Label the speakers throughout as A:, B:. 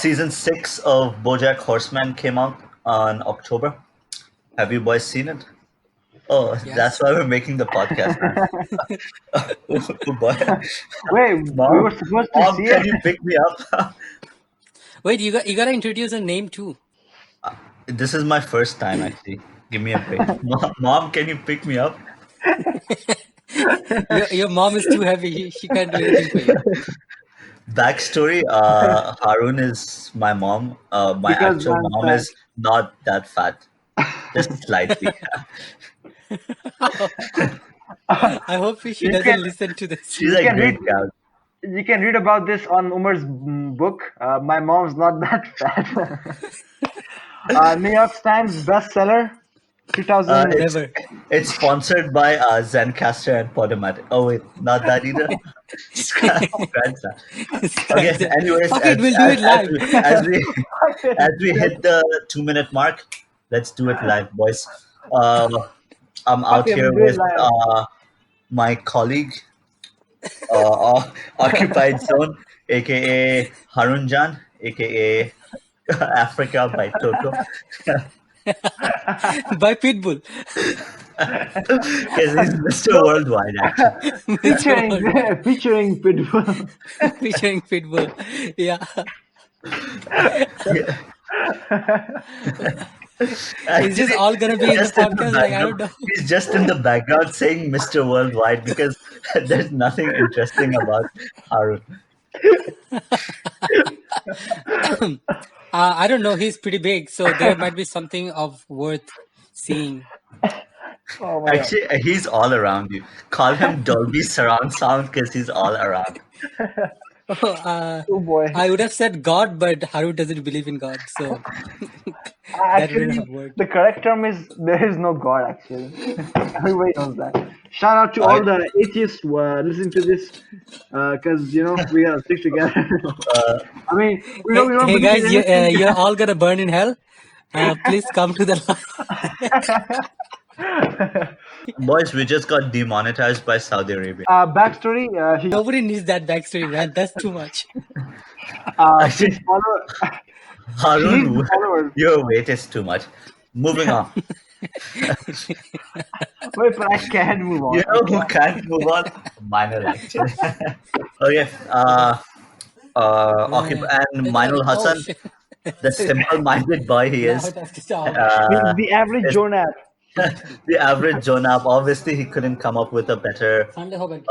A: Season 6 of Bojack Horseman came out on October. Have you boys seen it? Oh, that's
B: Yes.
A: why we're making the podcast, man. Oh, boy.
C: Wait, we
A: Mom,
C: were supposed to
A: Mom,
C: see
A: can
C: it?
A: you pick me up?
B: Wait, you gotta introduce a name too.
A: This is my first time, actually. Give me a break. Mom, can you pick me up?
B: Your mom is too heavy. She can't do anything for you.
A: Backstory: Harun is my mom. My
C: Because
A: actual
C: I'm
A: mom
C: fat.
A: is not that fat, just slightly.
B: I hope she
C: You
B: doesn't
C: can
B: listen to this.
A: She's
C: you
A: a
C: can read
A: great gal.
C: you can read about this on Umar's book. My mom's not that fat. New York Times bestseller, 2000.
A: It's
B: Never.
A: sponsored by Zencaster and Podomatic. Oh wait, not that either. Scratch that. Okay.
B: Scratch that.
A: Anyways,
B: Fuck it, we'll do it live.
A: as we hit the 2 minute mark, let's do it live, boys. I'm out
C: Okay,
A: here
C: we'll do it
A: with
C: live.
A: my colleague, Occupied Zone, aka Harunjan, aka Africa by Toto.
B: By Pitbull.
A: Because he's Mr. Worldwide, actually.
C: Featuring
B: Mr.
C: featuring Pitbull.
B: Featuring Pitbull. Yeah. Is this all gonna be in the
A: Just in the
B: podcast? Like, I don't
A: background.
B: know.
A: He's just in the background saying Mr. Worldwide because there's nothing interesting about Harun.
B: I don't know. He's pretty big, so there might be something of worth seeing.
C: Oh my god.
A: Actually, he's all around you. Call him Dolby Surround Sound because he's all around.
C: Oh boy.
B: I would have said God, but Haru doesn't believe in God, so that wouldn't have
C: Actually,
B: worked.
C: the correct term is there is no God. Actually, everybody knows that. Shout out to
A: All
C: all
A: right.
C: the atheists who are listening to this, because we gotta stick together. I mean, we don't
B: Hey
C: believe
B: guys,
C: in
B: you,
C: anything.
B: you're all gonna burn in hell. Please come to the
A: Boys, we just got demonetized by Saudi Arabia.
C: Backstory.
B: Nobody needs that backstory, man. That's too much.
C: Please follow. She needs
A: Harun,
C: followers.
A: your weight is too much. Moving on.
C: Wait, but I can't move on.
A: You know who can't move on? Minor, actually. Okay. And Minor Hassan,
B: shit.
A: the simple-minded boy he
B: Now
A: is.
B: it has to stop.
C: The average Jonah.
A: The average Jonah. Obviously, he couldn't come up with a better
B: Sunday hoga.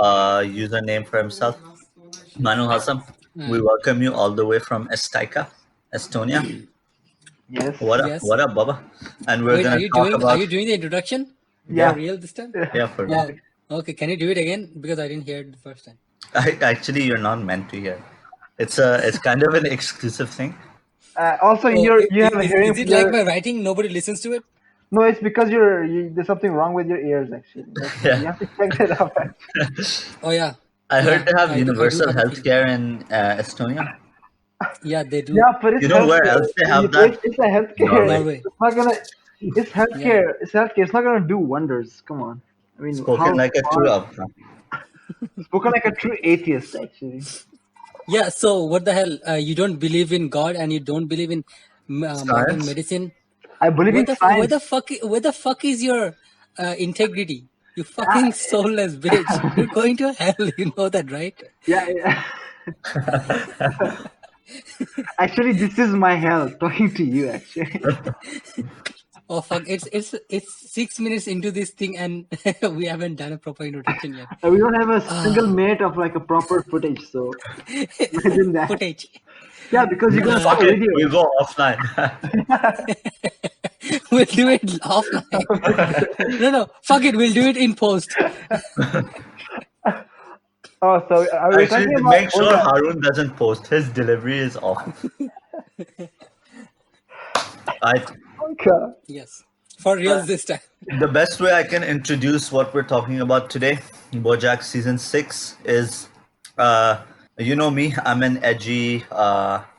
A: username for himself. Manu Hassan, we welcome you all the way from Estonia.
C: Yes.
A: What up,
B: Yes.
A: what up, Baba? And we're
B: Wait,
A: gonna talk
B: are
A: about
B: you doing the introduction?
C: Yeah.
B: For real this time?
A: yeah, for
B: Yeah. Okay, can you do it again? Because I didn't hear it the first time.
A: Actually, you're not meant to hear. It's kind of an exclusive thing.
C: Also, you have a hearing.
B: Is it like my writing? Nobody listens to it?
C: No, it's because there's something wrong with your ears. Actually,
A: Yeah.
C: you have to check that out.
B: Oh yeah.
A: I heard they have
B: I do
A: universal
B: have a
A: healthcare in Estonia.
B: Yeah, they do.
C: Yeah, but it's
A: You know where
C: healthcare.
A: else they have that?
C: It's a healthcare.
A: Norway.
C: It's not gonna. It's healthcare. It's healthcare. It's not gonna do wonders. Come on. I mean,
A: Spoken like a true Afghan.
C: spoken like a true atheist. Actually,
B: Yeah, so what the hell? You don't believe in God and you don't believe in modern
A: Science?
B: medicine.
C: I believe in science.
B: Where the fuck is your integrity? You fucking soulless bitch. You're going to hell. You know that, right?
C: Yeah. Actually, this is my hell talking to you. Actually,
B: Oh fuck! It's 6 minutes into this thing and we haven't done a proper introduction yet.
C: we don't have a single minute of like a proper footage. So imagine that.
B: Footage.
C: Yeah, because you're gonna
A: Fuck
C: start a
A: it,
C: video.
A: we'll go offline.
B: We'll do it offline. No, fuck it. We'll do it in post.
C: Oh, so are we
A: Actually,
C: talking about?
A: make sure Harun doesn't post. His delivery is off.
C: Okay.
B: Yes, for real this time.
A: The best way I can introduce what we're talking about today, Bojack season 6, is you know me, I'm an edgy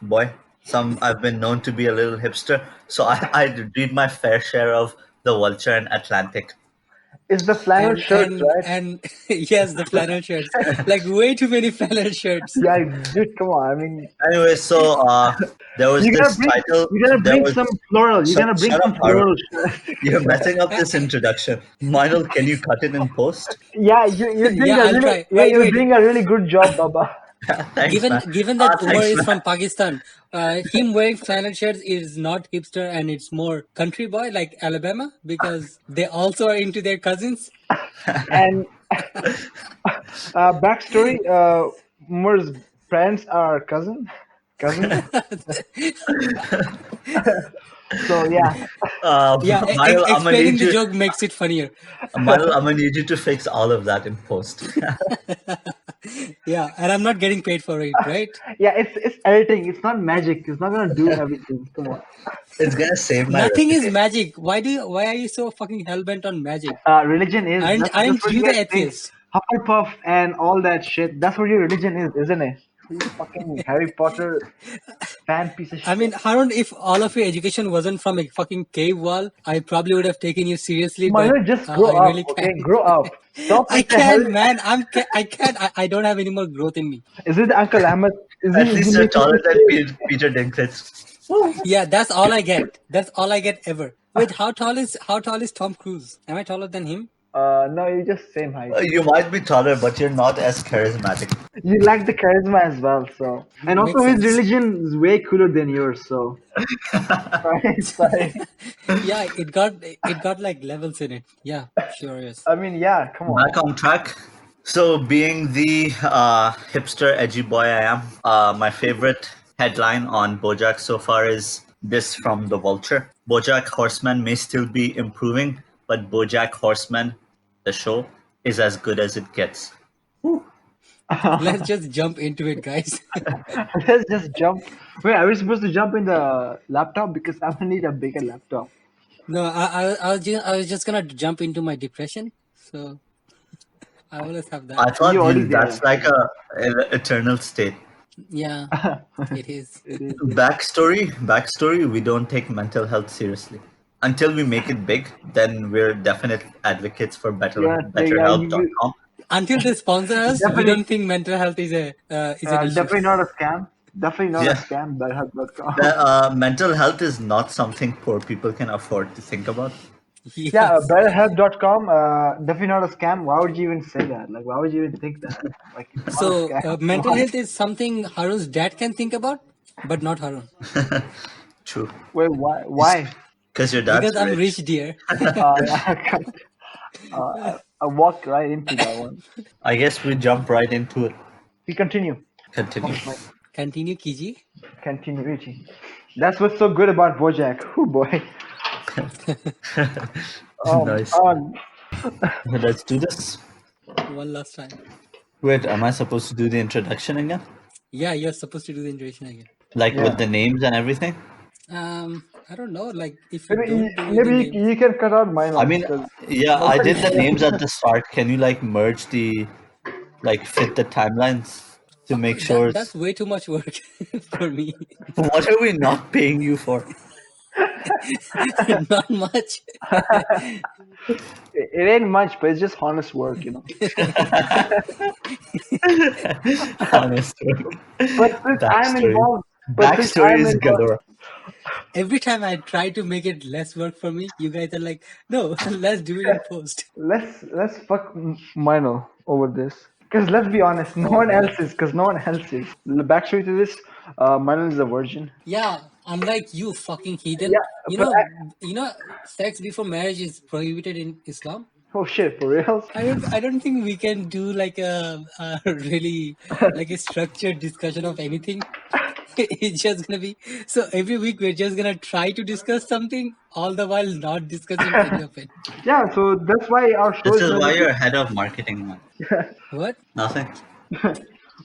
A: boy. I've been known to be a little hipster, so I read my fair share of The Vulture and Atlantic.
C: It's the flannel shirts, right?
B: And yes, the flannel shirts. Like way too many flannel shirts.
C: Yeah, dude, come on. I mean,
A: Anyway, so There was
C: You gotta
A: this
C: bring,
A: title.
C: you gotta
A: There
C: bring
A: was
C: some floral. You gotta bring
A: shut up,
C: some
A: Haru.
C: floral.
A: You're messing up this introduction. Meinl, can you cut it in post?
C: Yeah, you're doing
B: Yeah,
C: a
B: I'll
C: really,
B: try.
C: yeah,
B: Wait,
C: you're
B: wait.
C: doing a really good job, Baba.
A: Thanks, man.
B: Given that Umar
A: Thanks,
B: is
A: man.
B: from Pakistan, him wearing flannel shirts is not hipster and it's more country boy like Alabama because they also are into their cousins.
C: And backstory: Umar's parents are cousins. So yeah,
B: Yeah,
A: Meinl, I'm gonna
B: explaining
A: need
B: the
A: you.
B: joke makes it funnier.
A: Meinl, I'm gonna need you to fix all of that in post.
B: Yeah, and I'm not getting paid for it, right?
C: yeah, it's editing. It's not magic. It's not gonna do everything. Come on.
A: It's gonna save my
B: Nothing is
A: reputation.
B: magic. Why are you so fucking hell bent on magic?
C: Religion is that's
B: Aren't
C: what you
B: you the
C: guys think.
B: atheist?
C: Hufflepuff and all that shit. That's what your religion is, isn't it? You fucking Harry Potter fan piece of
B: I
C: shit.
B: mean, Harun, if all of your education wasn't from a fucking cave wall, I probably would have taken you seriously, but
C: Manu, just grow
B: I
C: up,
B: really
C: okay?
B: can't.
C: Grow up. Stop
B: I
C: with the hell.
B: can't, man. I can't. I don't have any more growth in me.
C: Is it Uncle Ahmed?
A: At
C: Is he
A: least you're
C: making
A: taller
C: you
A: than
C: stay?
A: Peter Dinklage.
B: Yeah, that's all I get. That's all I get ever. Wait, how tall is Tom Cruise? Am I taller than him?
C: No, you're just same height.
A: You might be taller, but you're not as charismatic.
C: You lack the charisma as well, so. And also,
B: Makes
C: his
B: sense.
C: religion is way cooler than yours, so. Sorry, sorry.
B: Yeah, it got like levels in it. Yeah, sure is.
C: I mean, yeah, come on.
A: Back on track. So, being the hipster, edgy boy I am, my favorite headline on Bojack so far is this from The Vulture. Bojack Horseman may still be improving, but Bojack Horseman, the show, is as good as it gets.
B: Let's just jump into it, guys.
C: Let's just jump. Wait, are we supposed to jump in the laptop? Because I'm gonna need a bigger laptop.
B: No, I was just gonna jump into my depression. So I always have
A: I
B: that.
C: You're
A: thought
C: already
A: you
C: there,
A: that's like
C: actually.
A: an eternal state.
B: Yeah, it is.
C: It is.
A: Backstory, we don't take mental health seriously. Until we make it big, then we're definite advocates for
C: Yeah, you
A: betterhelp.com.
B: Until they sponsor us, we
C: definitely,
B: don't think mental health is an issue.
C: definitely not a scam. Definitely not a
A: Yeah.
C: scam. BetterHelp.com.
A: Mental health is not something poor people can afford to think about.
C: Yeah,
B: Yes.
C: BetterHelp.com. Definitely not a scam. Why would you even say that? Like, why would you even think that? Like, it's not a
B: So
C: scam.
B: mental
C: Why?
B: health is something Harun's dad can think about, but not Harun
A: True.
C: Wait, why? Why?
A: Because your dad's
B: because I'm
A: rich.
B: rich, dear.
C: I walked right into that one.
A: I guess we jump right into it.
C: We continue.
A: Continue.
B: Continue, Kiji.
C: Continue, Richie. That's what's so good about Bojack. Oh boy.
A: Nice.
C: On.
A: Let's do this.
B: One last time.
A: Wait, am I supposed to do the introduction again?
B: Yeah, you're supposed to do the introduction again.
A: Like
C: Yeah.
A: with the names and everything?
B: I don't know. Like if you
C: Maybe,
B: don't do the
C: maybe
B: names,
C: you can cut out mine.
A: I mean,
C: Because
A: yeah, I did the names at the start. Can you like merge fit the timelines to make sure
B: that's way too much work for me.
A: what are we not paying you for?
B: Not much.
C: it ain't much, but it's just honest work, you know.
A: Honestly.
C: But since I'm
A: Backstory.
C: involved, but since
A: Backstory
C: I'm
A: is
C: involved,
A: galore.
B: Every time I try to make it less work for me, you guys are like, no, let's do it in post.
C: let's fuck Mino over this. Because let's be honest, no one else is. Because no one else is. The backstory to this, Mino is a virgin.
B: Yeah, unlike you, fucking heathen.
C: Yeah,
B: You
C: but
B: know, sex before marriage is prohibited in Islam.
C: oh shit, for real?
B: I don't think we can do like a really like a structured discussion of anything. It's just gonna be so every week we're just gonna try to discuss something, all the while not discussing any of it.
C: Yeah, so that's why our show
A: This
C: is
A: is
C: gonna
A: why
C: be.
A: you're head of marketing, man.
B: What?
A: Nothing.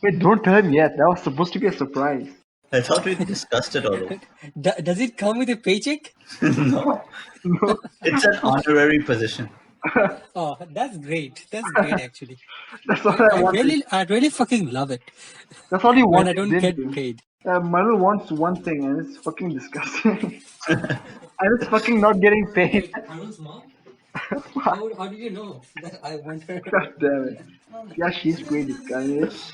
C: Wait, don't tell him yet. That was supposed to be a surprise.
A: I thought we discussed it already.
B: Does it come with a paycheck?
A: No.
C: No,
A: It's an honorary position.
B: Oh, that's great. That's great, actually.
C: that's all I wanted.
B: I really fucking love it
C: That's all he
B: when I
C: wanted,
B: don't
C: didn't
B: get
C: you?
B: paid.
C: Manu wants one thing, and it's fucking disgusting. And it's fucking not getting paid.
B: Arun's mom? How did you know that I want her?
C: God damn it. Yeah, she's pretty. I mean, it's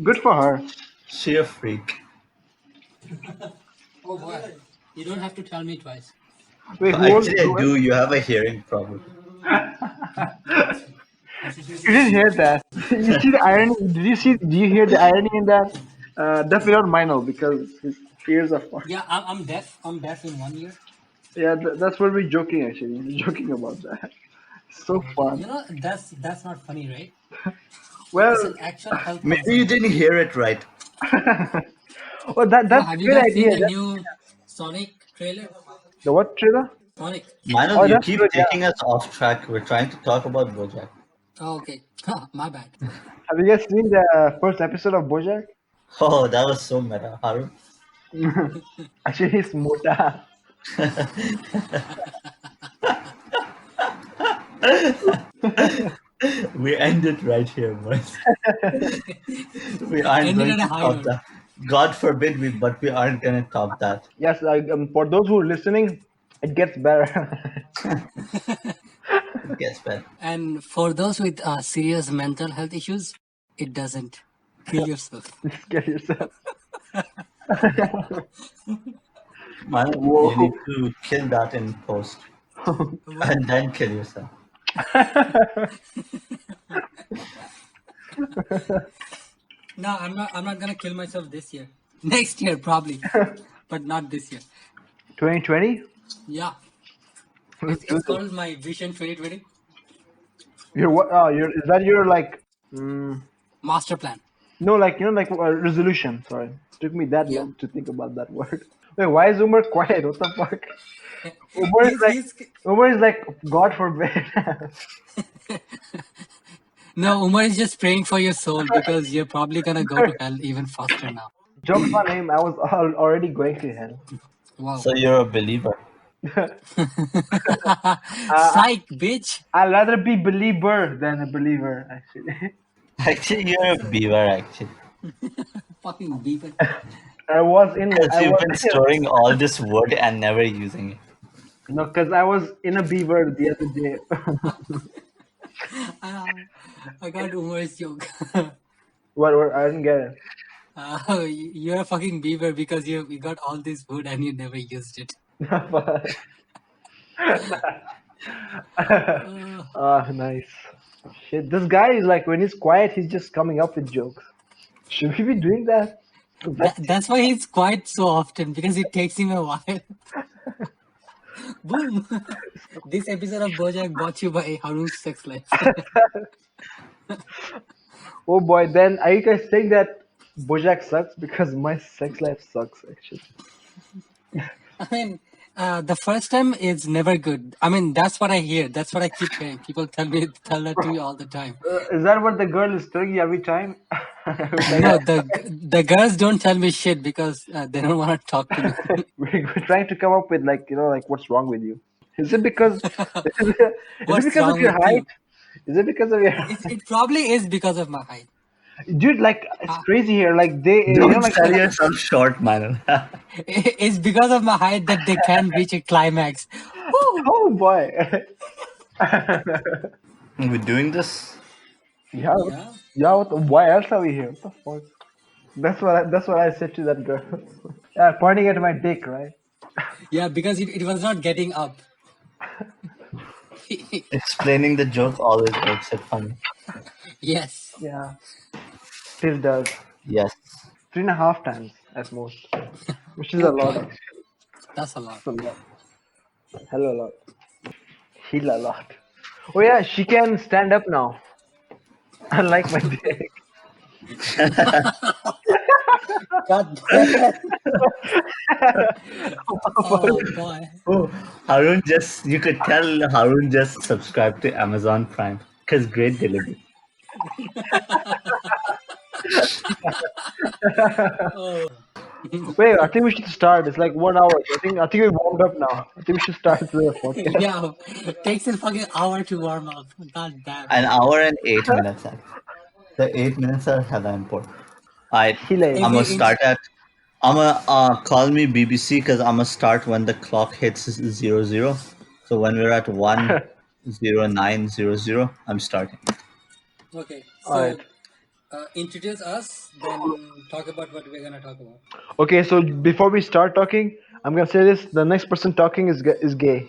C: good for her.
A: She a freak.
B: Oh boy, you don't have to tell me twice.
C: Wait,
A: Actually, I do. You have a hearing problem.
C: You didn't hear that. You see the irony? Did you see? Do you hear the irony in that? Definitely not Mino because his ears are far.
B: Yeah, I'm deaf. I'm deaf in 1 year.
C: Yeah, that's what we're joking actually. We're joking about that. So fun.
B: You know, that's not funny, right?
C: Well,
B: It's an actual health
A: Maybe you
B: concern.
A: didn't hear it right.
C: well
B: Oh,
C: that's
B: have
C: a
B: you
C: good
B: guys seen
C: idea.
B: the new Sonic trailer?
C: The what trailer?
B: Sonic.
A: Manoj,
C: Oh,
A: you
C: that's
A: keep
C: good. Yeah.
A: taking us off track. We're trying to talk about Bojack.
B: Oh, okay. My bad.
C: Have you guys seen the first episode of Bojack?
A: Oh, that was so meta, Harun.
C: Actually, it's Mota.
A: We end it right here, boys. We aren't
B: Ended
A: going
B: on a
A: to
B: high
A: top
B: note.
A: that. God forbid but we aren't going to top that.
C: Yes, for those who are listening, it gets better.
A: It gets better.
B: And for those with serious mental health issues, it doesn't. Kill yourself.
C: Just get yourself.
A: Manoj, you
C: Whoa.
A: need to kill that in post and then kill yourself.
B: No, I'm not gonna kill myself this year. Next year probably, but not this year.
C: 2020?
B: Yeah, it's called my Vision 2020
C: Your what? Is that your like? Mm,
B: master plan.
C: no, like like resolution. Sorry, it took me that
B: Yeah.
C: long to think about that word. Wait, why is Umar quiet? What the fuck? Umar is like
B: He's
C: Umar is like God forbid.
B: no, Umar is just praying for your soul because you're probably gonna go to hell even faster now.
C: Jokes on him. I was already going to hell.
B: Wow.
A: So you're a believer.
B: Psych, bitch.
C: I'd rather be believer than a believer. Actually,
A: Actually, you're a beaver, actually.
B: Fucking beaver.
C: I was in.
A: Because
C: I
A: you've
C: was
A: been storing all this wood and never using it.
C: no, because I was in a beaver the other day.
B: I got Umar's joke.
C: What? I didn't get it.
B: You're a fucking beaver because you got all this wood and you never used it.
C: Nice. Shit, this guy is like when he's quiet, he's just coming up with jokes. Should we be doing that?
B: That's why he's quiet so often because it takes him a while. Boom! This episode of Bojack brought to you by Harun's Sex Life.
C: Oh boy, then are you guys saying that Bojack sucks? Because my sex life sucks actually.
B: I mean, the first time is never good. I mean, that's what I hear. That's what I keep hearing. People tell that to me all the time.
C: Is that what the girl is telling you every time?
B: No, the girls don't tell me shit because they don't want to talk to me.
C: We're trying to come up with like like what's wrong with you? Is it because is
B: What's
C: it because
B: wrong
C: of your
B: with you?
C: height? Is it because of your
B: It probably is because of my height.
C: dude? Like it's crazy here. Like they
A: Don't
C: like
A: sell yourself short, man.
B: It's because of my height that they can reach a climax. Woo!
C: oh boy.
A: We're doing this.
C: Yeah.
B: Yeah.
C: Yeah, why else are we here? What the fuck? That's what I said to that girl. Yeah, pointing at my dick, right?
B: Yeah, because it was not getting up.
A: Explaining the joke always makes it funny.
B: Yes.
C: Yeah. Still does.
A: Yes.
C: 3.5 times at most. Which is a lot
B: Okay.
C: actually.
B: That's a lot.
C: That's a lot. Hell a lot. Heal a lot. Oh yeah, she can stand up now. Unlike my dick.
B: God damn. Oh boy.
A: Oh, Harun you could tell Harun just subscribed to Amazon Prime because great delivery.
B: Oh.
C: Wait, I think we should start. It's like 1 hour. I think we warmed up now. I think we should start the podcast.
B: Yeah, it takes a fucking hour to warm up. God damn.
A: An hour and 8 minutes. The 8 minutes are hella important. I'm
C: Hilarious.
A: gonna
B: Every
A: start at. I'm gonna call me BBC because I'm gonna start when the clock hits 00. So when we're at 10900, I'm starting.
B: Okay,
C: Alright.
B: Introduce us, then talk about what we're gonna talk about.
C: Okay, so before we start talking, I'm gonna say this: the next person talking is gay.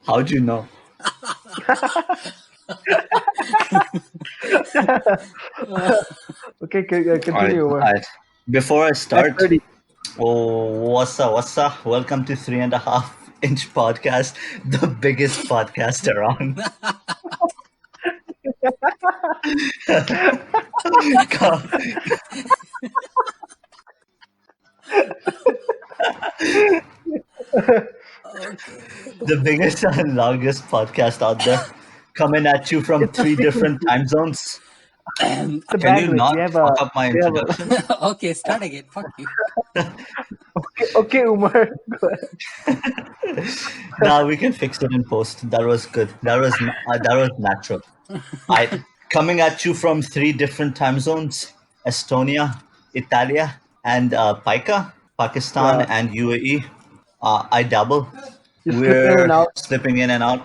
A: How'd you know?
C: Okay,
A: All right,
C: continue.
A: all right. Before I
C: At
A: start,
C: 30.
A: oh, what's up? What's up? Welcome to 3.5 inch podcast, the biggest podcast around.
B: Okay.
A: The biggest and longest podcast out there, coming at you from
C: It's a
A: three different
C: frequency.
A: time zones.
C: The
A: Can you
C: bandwidth.
A: not fuck up my
C: We have a.
A: introduction?
B: Okay, start again. Fuck you.
C: Okay, okay, Umar. Go ahead.
A: Now we can fix it in post. That was good. That was natural. I coming at you from three different time zones: Estonia, Italia, and Paika, Pakistan,
C: Yeah,
A: and UAE. I double.
C: you slip in and
A: We're
C: out.
A: slipping in and out.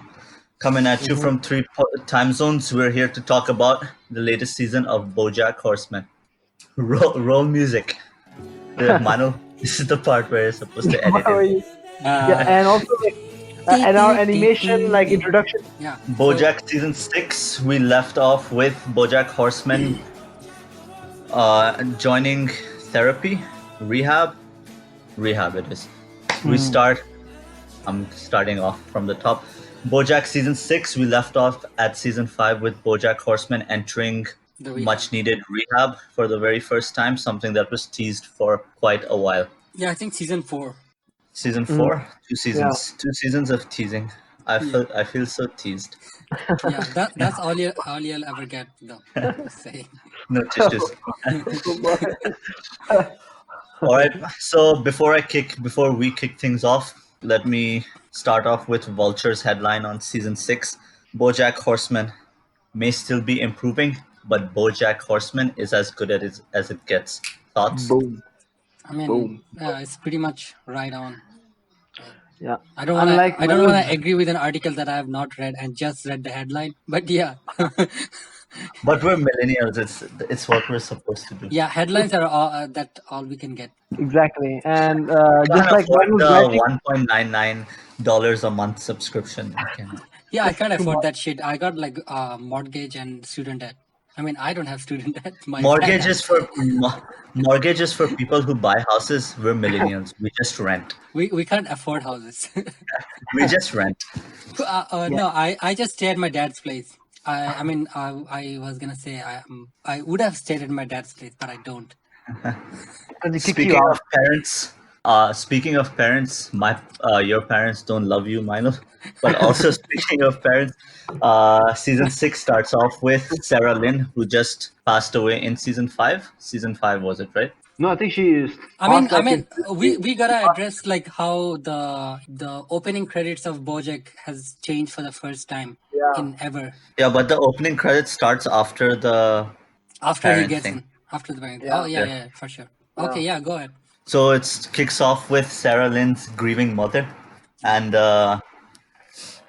A: Coming at you
C: Mhm.
A: from three time zones. We're here to talk about the latest season of Bojack Horseman. Roll music. Manu, this is the part where you're supposed to
C: Why
A: edit
C: were
A: in.
C: you? Yeah,
B: Uh,
C: and also like,
B: dee,
C: and our
B: dee, dee,
C: animation like
B: dee.
C: introduction.
B: Yeah. So
A: Bojack season 6, we left off with Bojack Horseman joining therapy, rehab. Rehab it is. We
C: Hmm.
A: start, I'm starting off from the top. Bojack season 6, we left off at season 5 with Bojack Horseman entering
B: the rehab.
A: much needed rehab for the very first time, something that was teased for quite a while.
B: Yeah, I think season 4.
A: Season
C: Mm,
A: 4,
C: yeah.
A: 2 seasons of teasing.
B: Yeah.
A: I feel so teased.
B: Yeah, that's all you'll ever get though. Just saying.
A: No tissues.
C: Umar.
A: All right. So before we kick things off, let me start off with Vulture's headline on season 6. Bojack Horseman may still be improving, but Bojack Horseman is as good as it gets. Thoughts?
C: Boom,
B: I mean,
C: boom.
B: it's pretty much right on.
C: Yeah.
B: I don't wanna
C: Unlike
B: I don't wanna
C: Manoj.
B: agree with an article that I have not read and just read the headline. But yeah.
A: But we're millennials. It's what we're supposed to do.
B: Yeah, headlines are all we can get.
C: Exactly. And
A: Can't
C: just like
A: afford
C: Manoj
A: the
C: writing.
A: $1.99 a month subscription. I can.
B: Yeah, I can't
C: Too
B: afford
C: much.
B: that shit. I got like mortgage and student debt. I mean, I don't have student debt. My dad
A: Mortgages
B: has.
A: for mortgages for people who buy houses. We're millennials. We just rent.
B: We can't afford houses.
A: We just rent.
C: Yeah.
B: No, I just stay at my dad's place. I mean, I was gonna say I would have stayed at my dad's place, but I don't.
C: Because he kicks you
A: Speaking
C: out.
A: of parents, my your parents don't love you, Milo. But also speaking of parents, season 6 starts off with Sarah Lynn, who just passed away in season 5. Season 5 was it, right?
C: No, I think she is
B: I mean,
C: past like in.
B: we gotta address like how the opening credits of BoJack has changed for the first time
C: Yeah.
B: in ever
A: Yeah, but the opening credit starts after the
B: after he
A: parent
B: gets
A: thing.
B: in after the bank.
C: Yeah.
B: Oh yeah, yeah, for sure. Okay, yeah, go ahead.
A: So it kicks off with Sarah Lynn's grieving mother, and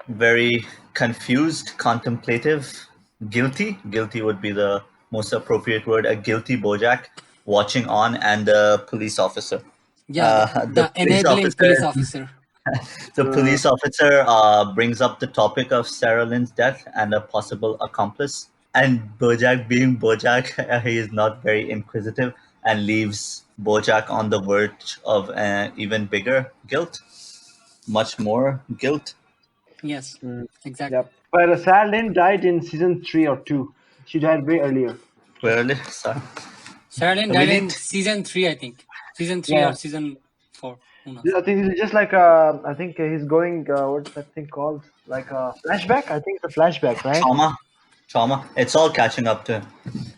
A: very confused, contemplative, guilty. Guilty would be the most appropriate word. A guilty Bojack watching on, and the police officer.
B: Yeah,
A: The
B: the
A: police
B: enabling police
A: officer.
B: officer.
A: The police officer brings up the topic of Sarah Lynn's death and a possible accomplice. And Bojack, being Bojack, he is not very inquisitive and leaves Bojack on the verge of even bigger guilt, much more guilt.
B: Yes,
C: Mm,
B: exactly.
C: yep. But Sarah Lynn died in season 3 or 2. She died way earlier.
A: Really? Sorry.
B: Sarah Lynn
A: We
B: died
A: need
B: in season 3, I think. Season 3
C: Yeah.
B: or season 4. Who knows?
C: I think this is just like I think he's going. What's that thing called? Like a flashback. I think it's a flashback, right?
A: trauma. It's all catching up to him.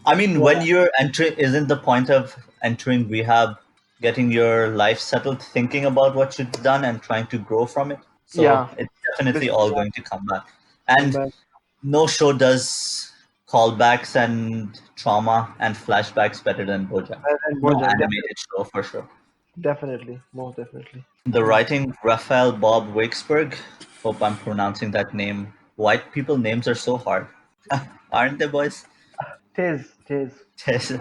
A: I mean,
C: Yeah.
A: when you're entering, isn't the point of entering rehab getting your life settled, thinking about what you've done and trying to grow from it? So
C: Yeah.
A: it's definitely
C: Basically,
A: all
C: yeah.
A: going to come back.
C: Come
A: And
C: back.
A: no show does callbacks and trauma and flashbacks better than BoJack.
C: And
A: No
C: Bojack,
A: animated show for sure.
C: definitely, most definitely.
A: The writing, Raphael Bob Wakesberg, Hope I'm pronouncing that name. White people names are so hard, aren't they, boys?
C: Tis.
A: Yes.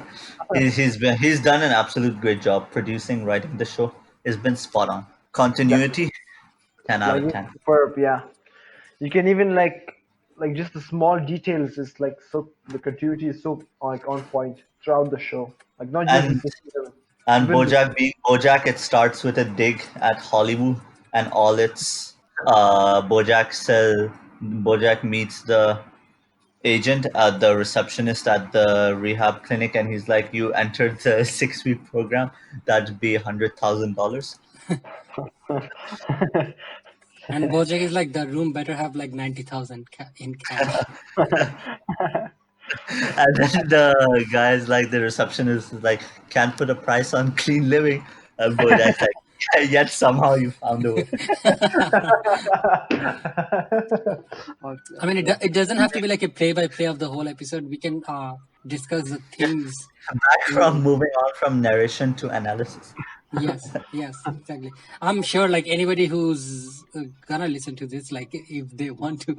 A: He's done an absolute great job producing, writing the show. It's been spot on.
C: Definitely.
A: Continuity, 10 out
C: Like
A: of
C: it's
A: 10.
C: superb, yeah. You can even like just the small details is like so the continuity is so like on point throughout the show. Like not just
A: And
C: this season,
A: and
C: even
A: Bojack being Bojack, it starts with a dig at Hollywood and all its Bojack meets the agent, the receptionist at the rehab clinic, and he's like, "You entered the 6 week program. That'd be $100,000."
B: And Bojack is like, the room better have like 90,000 in cash.
A: And then the guy's like, the receptionist is like, "Can't put a price on clean living." And Bojack's like, "Yeah, yet somehow you found a way."
B: I mean, it doesn't have to be like a play-by-play of the whole episode. We can discuss the things.
A: Back from moving on from narration to analysis.
B: Yes, exactly. I'm sure like anybody who's gonna listen to this, like if they want to,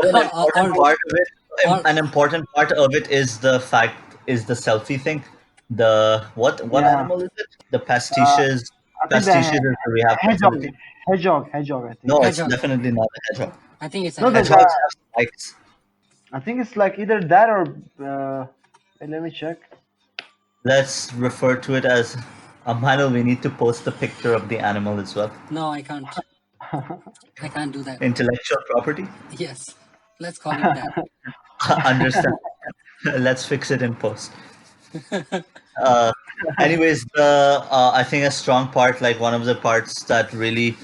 A: But
B: or, or
A: an important part of it is the fact is the selfie thing. The what
C: yeah.
A: animal is it? The
C: Uh,
A: pastiches.
C: I think
A: Pastiches
C: the
A: is the rehab
C: hedgehog,
A: facility.
C: hedgehog. I think.
A: No, it's
B: hedgehog.
A: definitely not a hedgehog.
B: I think it's a
C: No, the
B: hedgehog.
C: guy.
A: Hedgehogs have spikes.
C: I think it's like either that or. Wait, let me check.
A: Let's refer to it as Manuel, we need to post the picture of the animal as well.
B: No, I can't. I can't do that.
A: Intellectual property.
B: Yes, let's call it that.
A: Understand. Let's fix it in post. Uh, anyways, the I think a strong part, like one of the parts that really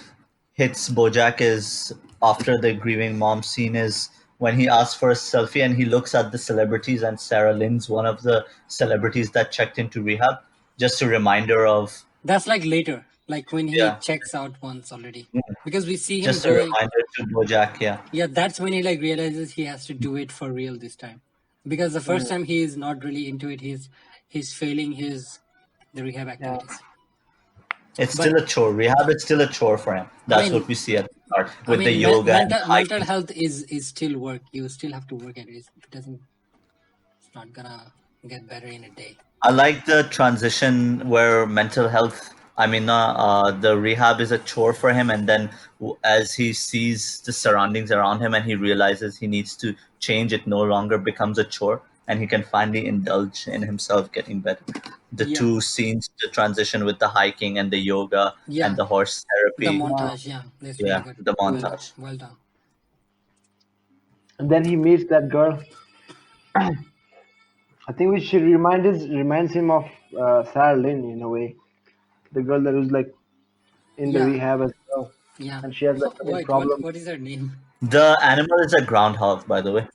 A: hits Bojack is after the grieving mom scene is when he asks for a selfie and he looks at the celebrities and Sarah Lynn's one of the celebrities that checked into rehab. Just a reminder of
B: That's like later, like when he
A: yeah,
B: checks out once already, because we see him
A: just a
B: going.
A: reminder to Bojack. Yeah,
B: Yeah, that's when he like realizes he has to do it for real this time, because the first time he is not really into it. He's failing the rehab
C: Yeah.
B: activities.
A: it's
B: But
A: still a chore. Rehab is still a chore for him. That's
B: mean,
A: what we see at the start
B: I
A: with the
B: mean,
A: yoga and
B: mental
A: hiking.
B: health is still work. You still have to work at it. It doesn't. It's not gonna get better in a day.
A: I like the transition where mental health. I mean, the rehab is a chore for him, and then as he sees the surroundings around him and he realizes he needs to change, it no longer becomes a chore, and he can finally indulge in himself getting better. The
B: Yeah,
A: two scenes, the transition with the hiking and the yoga and
B: yeah.
A: the horse
B: The
A: therapy.
B: montage, yeah, that's really
A: Yeah,
B: good.
A: the
B: Well,
A: montage.
B: well done.
C: And then he meets that girl. I think which reminds him of Sarah Lynn in a way. The girl that was like in the
B: Yeah,
C: rehab as well,
B: yeah.
C: and she has like certain
B: Wait,
C: problem.
B: what is her name?
A: The animal is a groundhog, by the way.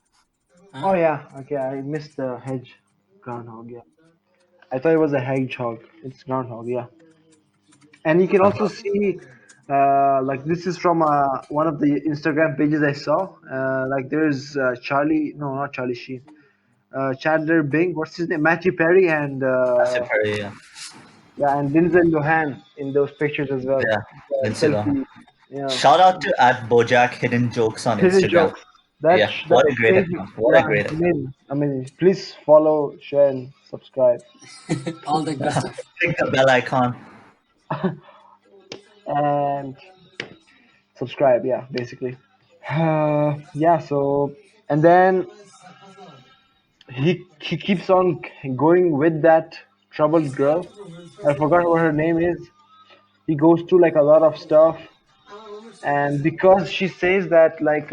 B: Huh?
C: Oh yeah, okay, I missed the hedge groundhog. Yeah, I thought it was a hedgehog. It's groundhog. Yeah, and you can also see, like this is from one of the Instagram pages I saw. Like there's Charlie, no, not Charlie Sheen. Chandler Bing, what's his name? Matthew Perry and
A: Massive hurry, yeah.
C: yeah, and Denzel Lohan in those pictures as well.
A: Yeah, Lindsay Lohan.
C: Selfie, you know,
A: Shout out to at Bojack Hidden Jokes on
C: hidden
A: Instagram.
C: jokes.
A: Yeah, what
C: That
A: a great
C: page,
A: account. What a
C: yeah,
A: great
C: it's
A: account.
C: amazing. I mean, please follow, share, and subscribe,
B: All the good stuff.
A: Click the bell icon.
C: and subscribe. Yeah, basically. Yeah. So, and then he keeps on going with that troubled girl. I forgot what her name is. He goes through like a lot of stuff, and because she says that like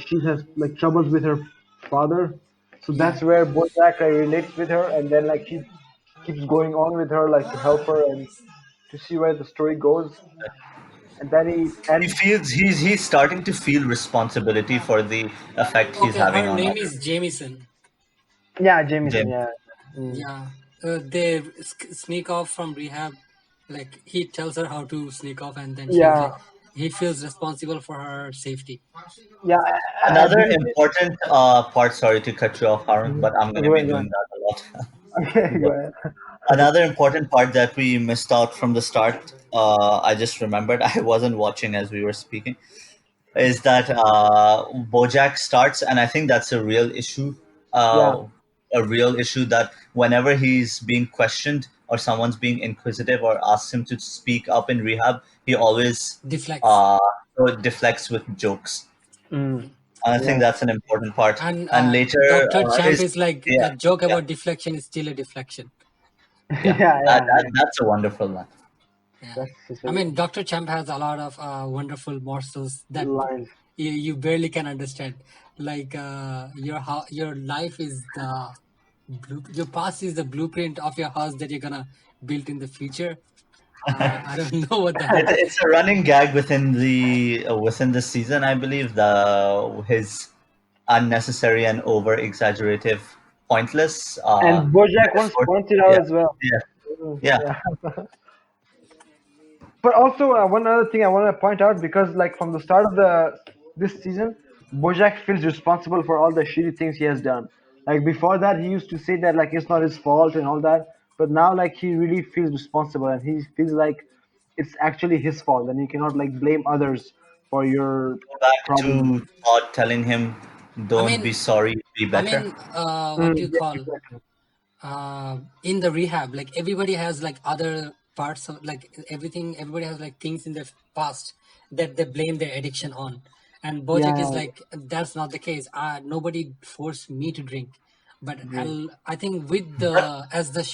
C: she has like troubles with her father, so
B: Yeah.
C: that's where Bojack relates with her, and then like he keeps going on with her like to help her and to see where the story goes, and then he
A: He
C: and
A: feels he's starting to feel responsibility for the effect he's
B: Okay,
A: having
B: her
A: on
B: name
A: others.
B: is Jamison.
C: yeah, Jameson,
A: Jim.
C: yeah. Mm.
B: Yeah, they sneak off from rehab. Like he tells her how to sneak off, and then she's
C: Yeah,
B: like, he feels responsible for her safety.
C: yeah. I
A: Another
C: believe
A: important part. Sorry to cut you off, Harun, but I'm going to
C: go
A: be
C: ahead, go ahead.
A: doing that a lot.
C: Okay, go
A: But
C: ahead.
A: Another important part that we missed out from the start, I just remembered, I wasn't watching as we were speaking, is that Bojack starts, and I think that's
C: Yeah.
A: uh, a real issue that whenever he's being questioned or someone's being inquisitive or asks him to speak up in rehab, he always
B: Deflects.
A: uh, deflects with jokes.
C: Mm.
A: And I think
C: Yeah.
A: that's an important part.
B: And
A: And later,
B: Dr. Champ
A: is
B: is like
A: yeah,
B: a joke
A: yeah,
B: about deflection is still a deflection.
A: yeah.
C: Yeah, yeah, yeah.
A: That's a wonderful one.
B: Yeah.
C: That's such
B: I
C: a
B: mean, Dr. Champ has a lot of wonderful morsels that
C: line.
B: you barely can understand. Like your life is your past is the blueprint of your house that you're gonna build in the future. I don't know what the hell.
A: It's a running gag within the season, I believe. The his unnecessary and over exaggerative, pointless
C: And Bojack once
A: metaphor.
C: pointed
A: Yeah,
C: out as well.
A: yeah,
C: Mm,
A: yeah.
C: yeah. But also one other thing I want to point out, because like from the start of the this season, Bojack feels responsible for all the shitty things he has done. Like before that, he used to say that like it's not his fault and all that. But now like he really feels responsible, and he feels like it's actually his fault, and you cannot like blame others for your
A: Go back
C: problems.
A: to Todd telling him,
B: I
A: "Don't be
B: mean,
A: sorry, be better."
B: what do you
C: Yeah,
B: call
C: exactly.
B: in the rehab? Like everybody has like other parts of like everything. Everybody has like things in their past that they blame their addiction on. And Bojack is
C: Yeah,
B: like, that's not the case. Nobody forced me to drink. But
C: drink.
B: I think with
A: But
B: the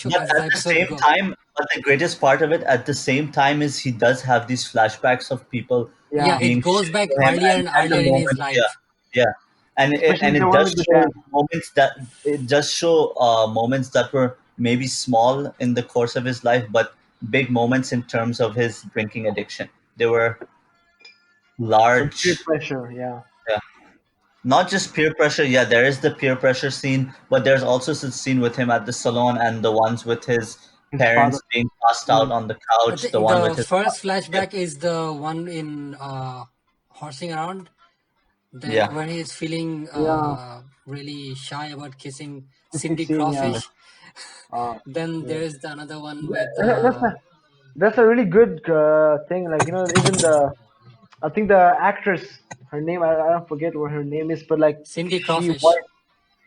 A: but
B: as the
A: at the
B: episode
A: same
B: go,
A: time, but the greatest part of it, at the same time, is he does have these flashbacks of people
B: yeah,
C: Yeah,
B: it
A: being
B: goes
A: shit
B: back
A: to him,
B: earlier and
A: and the
B: earlier in his
A: moment, yeah,
B: life.
A: yeah, and
C: especially the
A: it
C: one
A: does
C: with the
A: show
C: dad.
A: moments that it does show moments that were maybe small in the course of his life, but big moments in terms of his drinking addiction. They were
C: The peer
A: large.
C: pressure. Yeah,
A: Yeah. Not just peer pressure. Yeah, there is the peer pressure scene, but there's also the scene with him at the salon and the ones with his
C: his father.
A: parents being passed out
C: Mm.
A: on the
B: I
A: couch, the
B: think
A: one
B: the
A: with his
B: first
A: yeah,
B: flashback is the one in horsing around,
A: yeah,
B: where he is feeling
C: Yeah,
B: really shy about kissing
C: kissing
B: Cindy
C: scene. Yeah.
B: Crawfish.
C: Uh,
B: Then
C: yeah.
B: there's the another one with
C: That's a really good thing. Like even the I think the actress, her name I don't forget what her name is, but like
B: Cindy
C: she
B: Crawfish.
C: voiced,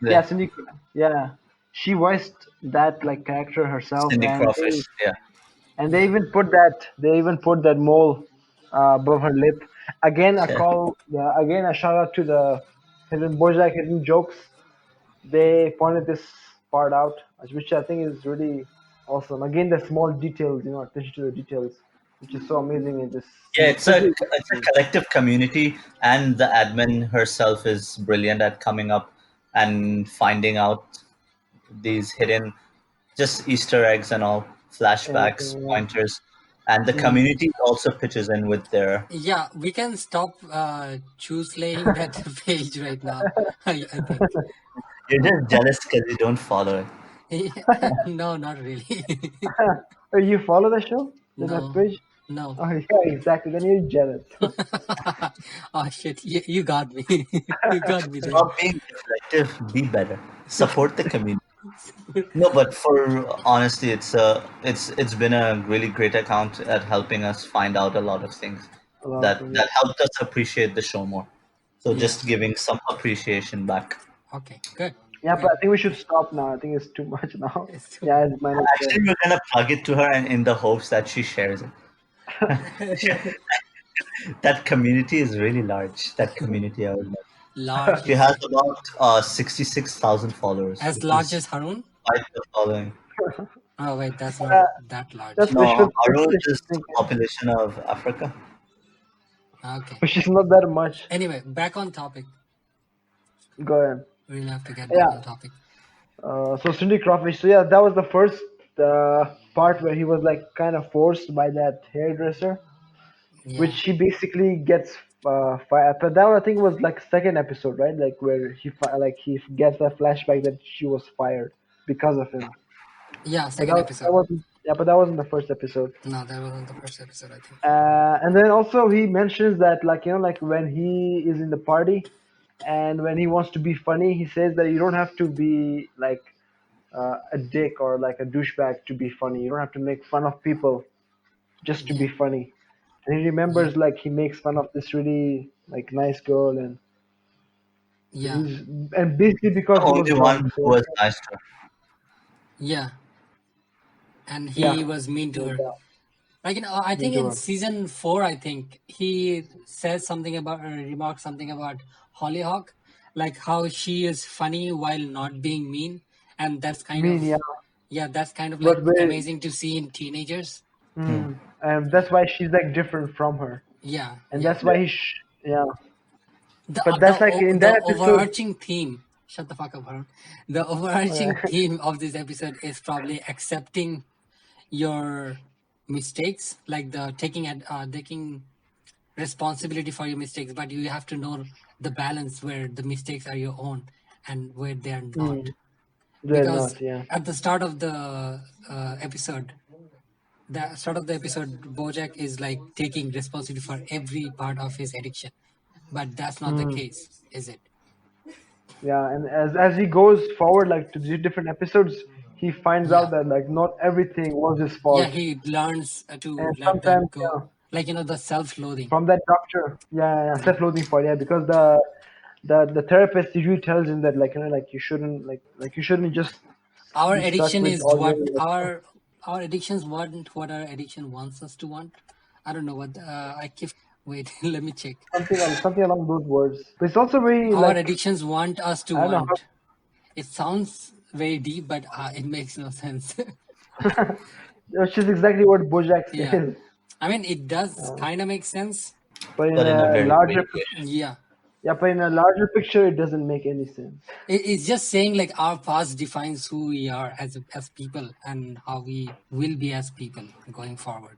C: yeah,
A: yeah.
C: Cindy, yeah, she voiced that like character herself,
A: Cindy
C: and
A: Crawfish. Yeah,
C: they even put that mole above her lip. Again,
A: yeah.
C: again a shout out to the hidden Bojack hidden jokes. They pointed this part out, which I think is really awesome. Again, the small details, attention to the details, which is so amazing in this
A: Yeah,
C: season, especially in this
A: it's a
C: season.
A: collective community, and the admin herself is brilliant at coming up and finding out these hidden just Easter eggs and all, flashbacks,
C: Everything, yeah.
A: pointers, and the
C: Mm.
A: community also pitches in with their.
B: Yeah, we can stop choose laying that page right now. I think.
A: You're just jealous because you don't follow it.
B: No, not really.
C: You follow the show, that
B: No,
C: page?
B: no.
C: Oh yeah, exactly. Then you're jealous.
B: Oh shit, you got me. You got me there.
A: Stop being reflective. Be better. Support the community. No, but for honestly, it's been a really great account at helping us find out a lot of things
C: A lot of things.
A: that helped us appreciate the show more. So
B: Yeah.
A: just giving some appreciation back.
B: Okay. Good.
C: Yeah, but
B: Great.
C: I think we should stop now. I think it's too much now.
B: It's too
C: Yeah, it's minus
A: Actually, we're gonna plug it to her, and in the hopes that she shares it. That community is really large. That community, I would love.
B: large.
A: She has about 66,000 followers,
B: As
A: which
B: large
A: is
B: as Harun?
A: quite the following.
B: Oh wait, that's not
C: uh,
B: that large.
C: that's
A: No,
C: wishful,
A: Arun
C: wishful
A: is the
C: thinking,
A: population of Africa.
B: Okay.
C: which is not that much.
B: Anyway, back on topic.
C: Go ahead.
B: We'll have to get back
C: Yeah.
B: on topic.
C: So Cindy Crawfish. So yeah, that was the first part where he was like kind of forced by that hairdresser, which
B: Yeah.
C: he basically gets fired. But that I think was like second episode, right? Like where like he gets a flashback that she was fired because of him.
B: Yeah,
C: But
B: second episode.
C: that wasn't yeah, but that wasn't the first episode.
B: No, that wasn't the first episode, I think.
C: And then also he mentions that like like when he is in the party and when he wants to be funny, he says that you don't have to be like a dick or like a douchebag to be funny. You don't have to make fun of people just to
B: Yeah.
C: be funny. And he
B: Yeah.
C: remembers like he makes fun of this really like nice girl, and
B: Yeah.
C: he's and basically
A: The
C: because he was
A: only
C: drunk.
A: one who
C: So
A: was nice to her.
B: Yeah. And
C: yeah,
B: he was mean to
C: no
B: her.
C: doubt,
B: Like, I
C: me
B: think
C: to
B: in
C: her.
B: season 4, I think he says something about, or remarks something about Hollyhock, like how she is funny while not being mean. And that's kind
C: Mean, yeah,
B: of, yeah, that's kind of like
C: but very,
B: amazing to see in teenagers.
C: and that's why she's like different from her,
B: Yeah.
C: and
B: Yeah.
C: that's why yeah.
B: The,
C: But that's like in
B: the
C: that episode.
B: overarching theme, shut the fuck up, Harun. The overarching theme of this episode is probably accepting your mistakes, like the taking responsibility for your mistakes, but you have to know the balance where the mistakes are your own and where they are not.
C: They're
B: Because
C: not, yeah.
B: at the start of episode, the start of the episode, Bojack is like taking responsibility for every part of his addiction, but that's not the case, is it?
C: Yeah, and as he goes forward, like to the different episodes, he finds
B: Yeah.
C: out that like not everything was his
B: Yeah,
C: fault,
B: he learns to
C: and
B: let
C: sometimes
B: that go.
C: yeah,
B: Like, the self-loathing.
C: from that doctor, yeah,
B: Yeah.
C: self-loathing part, yeah, because the therapist usually tells him that like like you shouldn't like you shouldn't just
B: Our
C: be stuck
B: addiction
C: with
B: is what
C: ordinary like,
B: our addictions want what our addiction wants us to want. I don't know what I keep wait, let me check.
C: something along those words. But it's also very
B: Our
C: like
B: addictions want us to
C: I don't know
B: want. It sounds very deep, but it makes no sense.
C: how, which is exactly what Bojack
B: Yeah.
C: says,
B: I mean, it does kind of make sense.
C: but in
A: But in a
C: a
A: very
C: larger
A: vague way.
B: Yeah.
C: yeah, but in a larger picture, it doesn't make any sense.
B: It's just saying like our past defines who we are as people and how we will be as people going forward.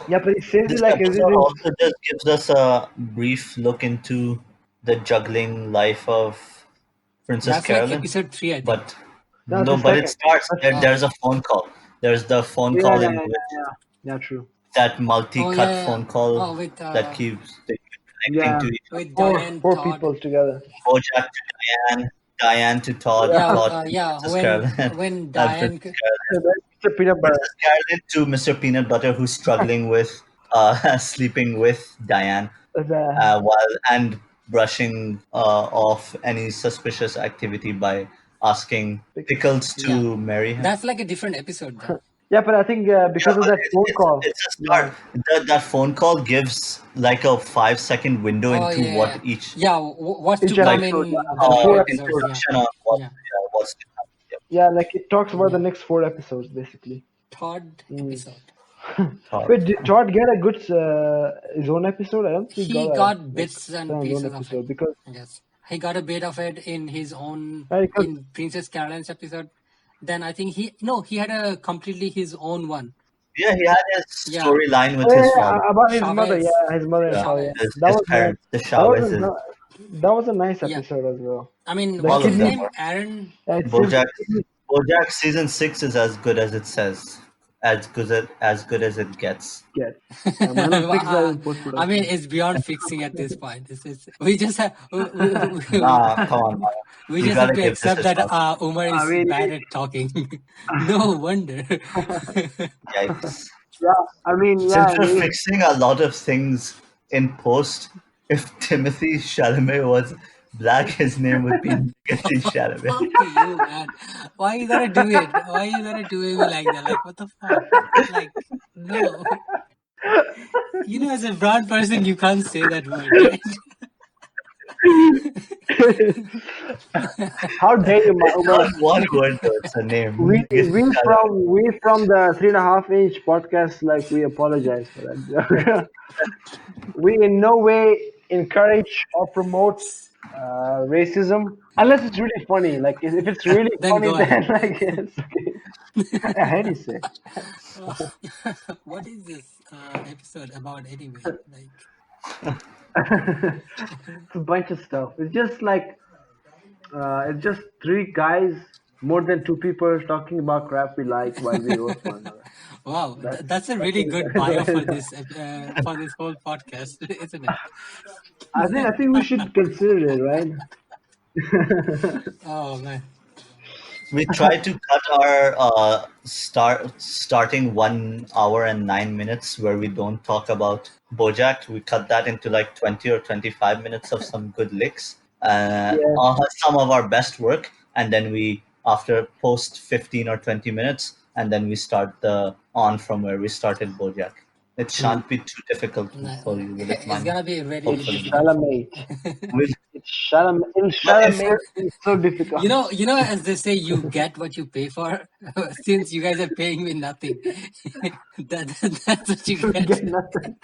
C: Yeah, but it says it
A: This
C: like as it
A: episode
C: is.
A: also just gives us a brief look into the juggling life of Princess
B: That's like
A: Carolyn.
B: episode 3, I think.
A: But
C: That's
A: no,
C: the
A: but it
C: second.
A: starts.
C: That's,
A: There's a phone call. There's the phone
C: yeah,
A: call
C: yeah,
A: in
C: yeah,
A: which
C: yeah, yeah, true.
A: that
B: Oh
A: multi-cut
B: yeah, yeah.
A: phone call
B: Oh, with
A: that keeps they keep connecting
C: Yeah,
A: to each other.
B: with Diane,
C: four
B: Todd.
C: people together.
A: Bojack to Diane, Diane to Todd,
C: Yeah,
B: Yeah,
A: Todd to
B: yeah.
A: Princess Carolyn,
B: When
A: and
B: Diane,
A: Princess Carolyn.
C: and then Mr. Peanut Butter.
A: Princess Carolyn to Mr. Peanut Butter, who's struggling with sleeping with Diane,
C: The,
A: while and brushing off any suspicious activity by asking Pickles
B: yeah,
A: to marry him.
B: that's like a different episode then.
C: yeah, but I think
A: Yeah,
C: because of
A: but
C: that phone call,
A: it's a
C: yeah,
A: start. That phone call gives like a 5 second window
B: Oh
A: into
B: yeah,
A: what
B: yeah.
A: each
B: Yeah, what's to
C: each
B: come
C: episode,
B: in
C: yeah,
B: the
C: the
B: later
C: four
B: episodes?
C: episodes.
B: Yeah,
A: introduction on what
B: yeah,
A: what's to come. Yep.
C: Yeah, like it talks about the
B: yeah.
C: next 4 episodes basically.
B: Third episode.
A: Todd.
C: Wait, did Todd get a good his own episode? I don't think he
B: He
C: got a
B: got
C: like
B: bits and
C: his own
B: pieces of it.
C: episode because
B: Yes, he got a bit of it in his own
C: because
B: in Princess Caroline's episode. Then I think he had a completely his own one.
A: Yeah, he had his
B: Yeah,
A: storyline with
C: oh, yeah,
A: his
C: yeah,
A: father.
C: about his mother,
B: Chavez.
C: yeah, his mother and
A: Yeah,
C: father. Yeah.
B: Chavez.
C: That
A: his
C: was nice.
A: parents, the
C: That was
A: Chavezes,
C: that was a nice
B: Yeah,
C: episode as well.
B: I mean,
C: The
B: what's
A: all of
B: his
C: kidney,
A: them
B: name?
A: are.
B: Aaron.
C: yeah, it says
A: Bojack, Bojack season 6 is as good as it says, as good as it gets.
C: get. Yeah, why not fix that in post
B: I mean,
C: production?
B: it's beyond fixing at this point. We just have
A: Nah, come on, man.
B: we
A: We
B: just have
A: gotta
B: to
A: give this
B: accept
A: a
B: that
A: shot.
B: Umar
C: I
B: is
C: mean,
B: bad at talking. No wonder.
A: Yikes.
C: yeah, I mean, yeah,
A: Since we're fixing a lot of things in post, if Timothy Chalamet was black, his name would be Timothy Chalamet.
B: Fuck you, man. Why you gotta do it? Why you gotta do it like that? Like, what the fuck? Like, no. As a brown person, you can't say that word, right?
C: how dare you,
A: It's
C: Umar?
A: not one word though, it's a name.
C: We
A: It's
C: we
A: Chalamet.
C: from the 3.5 inch podcast, like we apologize for that. We in no way encourage or promote racism unless it's really funny. Like if it's really
B: Then
C: funny,
B: go
C: then
B: ahead.
C: like it's okay. I hate it, say.
B: What is this episode about anyway? Like,
C: It's a bunch of stuff. It's just like it's just three guys, more than two people talking about crap we like while we roast one another.
B: wow,
C: That's
B: that's a
C: that's
B: really good
C: what
B: bio
C: it is.
B: for this whole podcast, isn't it?
C: I think we should consider it, right?
B: Oh man.
A: We try to cut our starting 1 hour and 9 minutes where we don't talk about Bojack. We cut that into like 20 or 25 minutes of some good licks,
C: Yeah.
A: some of our best work, and then we after post 15 or 20 minutes, and then we start the on from where we started Bojack. It
C: Hmm.
A: shan't be too difficult for you, will it,
B: It's
A: man?
B: gonna be very
C: It's
A: Hopefully not.
B: difficult for me.
C: Chalamet. It's Chalamet. It's
A: But if
C: Chalamet.
A: we're
C: It's so difficult.
B: As they say, you get what you pay for. Since you guys are paying me nothing, that's what you
C: We
B: get.
C: get nothing.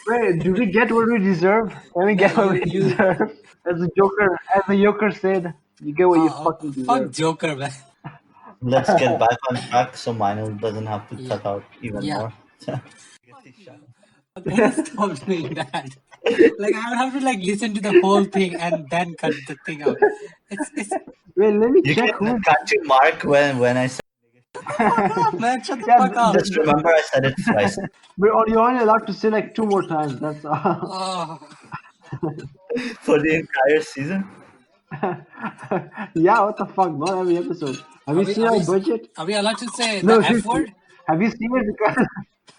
C: Wait, do we get what we deserve? Can we
B: No,
C: get what we
B: you
C: deserve? As the Joker said, you get what you fucking
B: fuck
C: deserve.
B: Joker, man.
A: let's get back on track so Minor doesn't have to
B: Yeah,
A: cut out even
B: yeah.
A: more.
B: Fuck you. Can you stop doing that? Like I would have to like listen to the whole thing and then cut the thing out. It's
C: Wait, let me
A: You
C: check
A: can
C: who's.
A: cut to mark when I said.
B: fuck off, man. Shut the
C: Yeah,
B: fuck up.
A: Just remember I said it thrice.
C: you're only allowed to say like two more times. That's
B: Oh,
A: For the entire season.
C: yeah. What the fuck? Not every episode. Have
B: are
C: you
B: we
C: seen
B: are
C: our
B: we
C: budget?
B: are we allowed to say
C: No,
B: the F
C: seriously.
B: word?
C: Have you seen it? Because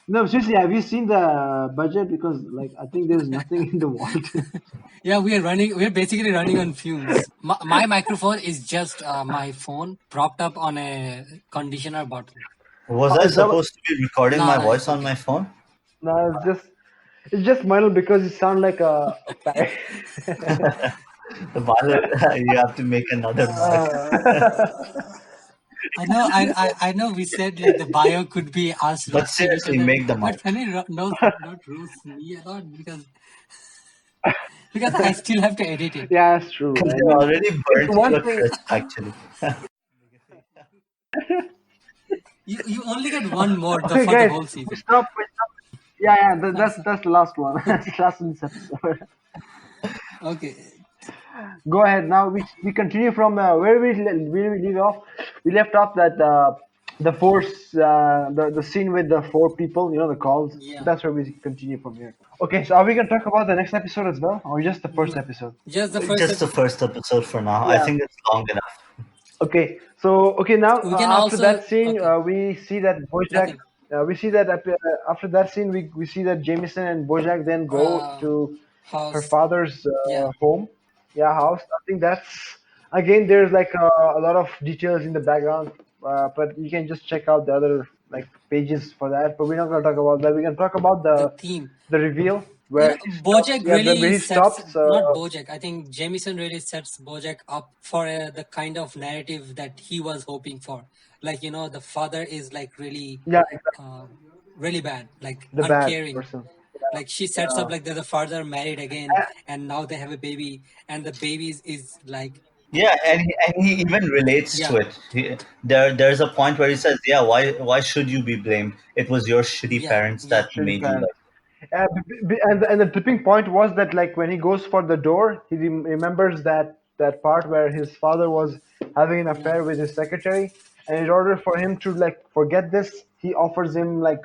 C: no, seriously. Have you seen the budget? Because like I think there's nothing in the world.
B: Yeah, we are running. We're basically running on fumes. My microphone is just my phone propped up on a conditioner bottle.
A: Was
C: Oh,
A: I
C: is that what?
A: supposed to be recording
B: No,
A: my
B: no,
A: voice
B: it's
A: on
B: okay.
A: my phone?
C: No, it's just minor because you sound like a parrot.
A: The Violet, you have to make another mark.
B: I know. We said like the bio could be us
A: But
B: roasting each
A: seriously,
B: other,
A: make the
B: but
A: mark.
B: Sunny not roast me a lot because I still have to edit it.
C: Yeah, that's true.
A: Because
C: I
A: they
C: mean,
A: already
C: it's
A: burnt to
C: one
A: a
C: thing.
A: crisp, actually.
B: You only get one more
C: Okay,
B: for the
C: guys,
B: whole season.
C: stop. Yeah, yeah,
B: Nice.
C: that's the last one. That's the last one this episode.
B: Okay.
C: Go ahead. Now we continue from where we leave off. We left off that the scene with the four people. You know the calls.
B: Yeah.
C: That's where we continue from here. Okay, so are we gonna talk about the next episode as well, or just the first episode?
B: Just the first
A: Just the
B: episode.
A: first episode for now. I
C: Yeah.
A: think it's long enough.
C: Okay. So now
B: We can
C: after
B: also
C: that scene,
B: okay.
C: we see that Bojack.
B: Nothing.
C: We see that after that scene, we see that Jameson and Bojack then go
B: Uh,
C: to her
B: house.
C: father's
B: Yeah.
C: home, yeah, house. I think that's again. There's like a lot of details in the background, but you can just check out the other like pages for that. But we're not gonna talk about that. We're gonna talk about
B: The theme.
C: the reveal where he stops.
B: Bojack
C: Yeah, where
B: really
C: he
B: sets
C: stops.
B: not Bojack. I think Jamison really sets Bojack up for the kind of narrative that he was hoping for. Like the father is like really,
C: Yeah, exactly.
B: really bad, like
C: The bad
B: uncaring.
C: person.
B: Like she sets up
C: Yeah.
B: like the father married again,
C: Uh,
B: and now they have a baby, and the baby is like
A: Yeah, and he even relates
B: yeah,
A: to it. There's a point where he says, "Yeah, why should you be blamed? It was your shitty
B: yeah,
A: parents
B: yeah.
A: that
C: Shitty
A: made you
C: parents.
A: like."
C: And the tipping point was that like when he goes for the door, he remembers that part where his father was having an
B: Yeah.
C: affair with his secretary, and in order for him to like forget this, he offers him
B: A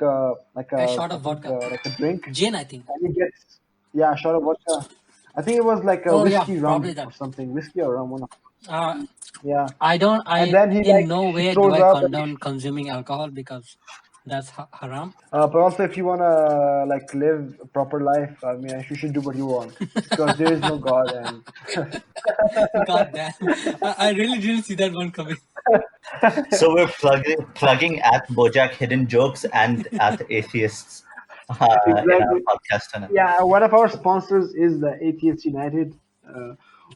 B: shot
C: I
B: of
C: think
B: vodka,
C: like a drink,
B: gin, I think.
C: and he gets yeah a shot of vodka. I think it was like a
B: Oh yeah,
C: whiskey
B: probably
C: rum or
B: that.
C: something, whiskey or rum.
B: Uh,
C: Yeah,
B: I don't.
C: and
B: I
C: then
B: in no
C: he
B: way do
C: throws
B: I
C: up.
B: condone consuming alcohol because that's haram.
C: But also, if you wanna like live a proper life, I mean, you should do what you want because there is no God, and
B: God damn, I really didn't see that one coming.
A: So we're plugging at Bojack hidden jokes and at atheists in our
C: exactly.
A: podcast tonight.
C: Yeah, one of our sponsors is the Atheists United.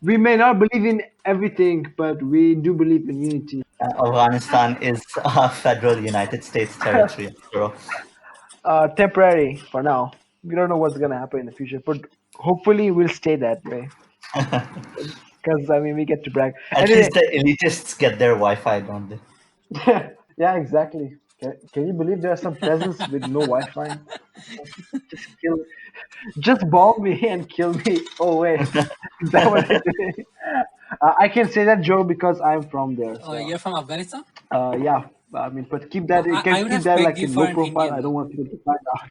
C: We may not believe in everything, but we do believe in unity.
A: Afghanistan is a federal United States territory, after all.
C: Temporary for now. We don't know what's gonna happen in the future, but hopefully we'll stay that way. Because I mean, we get to brag.
A: At
C: Anyway,
A: least the elitists get their Wi-Fi, don't they?
C: yeah, exactly. Can you believe there are some peasants with no Wi-Fi? Just kill, just bomb me and kill me. Oh wait, is that what they're doing? I can say that joke because I'm from there. So
B: You're from Afghanistan.
C: yeah, I mean, but keep that you
B: I
C: can
B: would
C: keep
B: have
C: that
B: pegged
C: like
B: you
C: in
B: for
C: low
B: an
C: profile.
B: Indian
C: I don't
B: though.
C: want people to find out.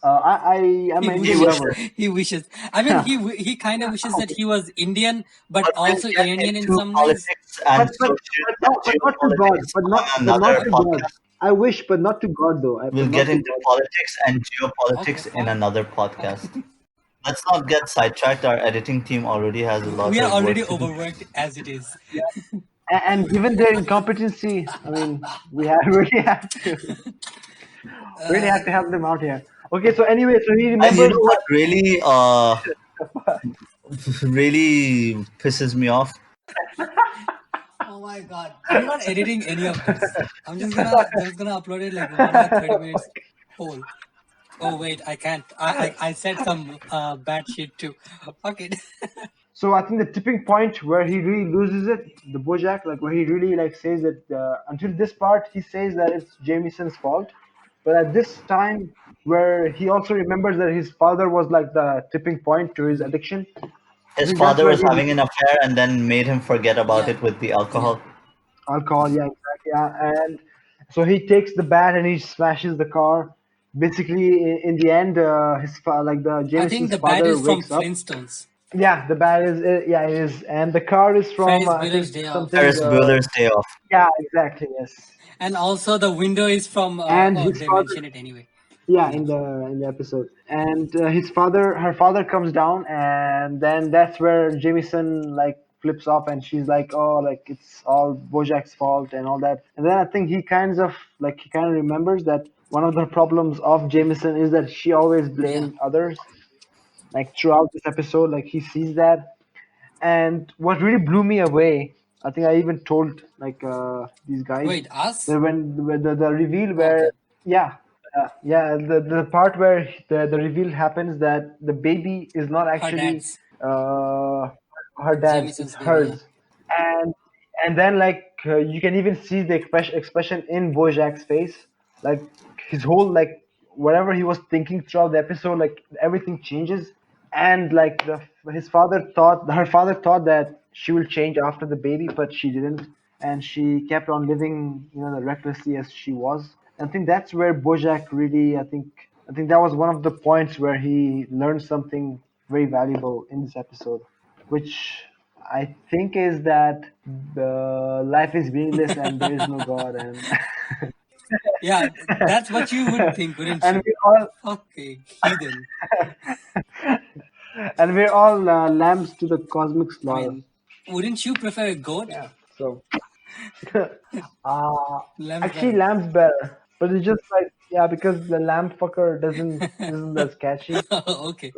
C: I'm
B: He
C: an Indian
B: wishes.
C: lover.
B: He wishes. I mean, he kind of wishes that
C: Okay.
B: he was Indian, but
A: But we'll
B: also
A: get
B: Iranian in
A: into
B: some ways.
A: politics and
C: But not to God.
A: geopolitics on
C: But not
A: another
C: to God.
A: podcast.
C: I wish, but not to God though.
A: We'll
C: But
A: get
C: not to
A: into
C: God.
A: politics and
B: Okay,
A: geopolitics in
B: fine.
A: another podcast. Let's not get sidetracked. Our editing team already has a lot
B: We are
A: of
B: already
A: work to do.
B: overworked as it is.
C: And given their incompetency, I mean, we have really
B: Uh,
C: have to help them out here. Okay, so anyway, so he
A: And you
C: remembers
A: know what
C: that.
A: really really pisses me off?
B: oh my God, I'm not editing any of this. I'm just gonna upload it like 1 hour 30 minutes whole. Oh wait, I can't. I said some bad shit too. Okay.
C: So I think the tipping point where he really loses it, the Bojack, like where he really like says that until this part he says that it's Jameson's fault, but at this time where he also remembers that his father was like the tipping point to his addiction, I
A: His
C: think that's
A: father
C: where
A: was
C: he
A: having an affair and then made him forget about
B: Yeah.
A: it with the
B: Yeah.
A: alcohol.
C: alcohol, yeah, exactly, yeah, and so he takes the bat and he smashes the car. Basically, in the end, like the
B: I think
C: Jameson's
B: the bad
C: father
B: is from
C: wakes up.
B: Flintstones.
C: Yeah, the bat is yeah, it is, and the car is from
B: Ferris
C: I
B: Bueller's
C: think
B: Day Off.
C: something.
A: Ferris Bueller's Day Off.
C: Yeah, exactly, yes.
B: And also the window is from
C: And
B: oh
C: his
B: they
C: father,
B: mention it anyway.
C: yeah,
B: Yeah.
C: in the episode, and her father comes down, and then that's where Jameson like flips off, and she's like, oh, like it's all Bojack's fault and all that. And then I think he kind of remembers that one of the problems of Jameson is that she always
B: Yeah.
C: blamed others. Like throughout this episode, like he sees that. And what really blew me away, I think I even told like these guys
B: Wait, us?
C: that when the reveal
B: Okay.
C: where yeah the part where the reveal happens that the baby is not
B: Her
C: actually
B: dad's.
C: uh, her dad's, it's
B: Jamison's baby, yeah.
C: hers. And then like you can even see the expression in Bojack's face, like his whole like whatever he was thinking throughout the episode, like everything changes. And like her father thought that she will change after the baby, but she didn't, and she kept on living, recklessly as she was. And I think that's where Bojack really, I think that was one of the points where he learned something very valuable in this episode, which I think is that the life is meaningless and there is no God. And
B: Yeah, that's what you would think, wouldn't
C: and
B: you?
C: we all
B: Okay, heathen.
C: and we're all lambs to the cosmic
B: I
C: slaughter.
B: mean, wouldn't you prefer a goat?
C: Yeah. So uh,
B: Lamb's
C: actually,
B: better.
C: lamb's better, but it's just like yeah, because the lamb fucker doesn't isn't as catchy.
B: Okay,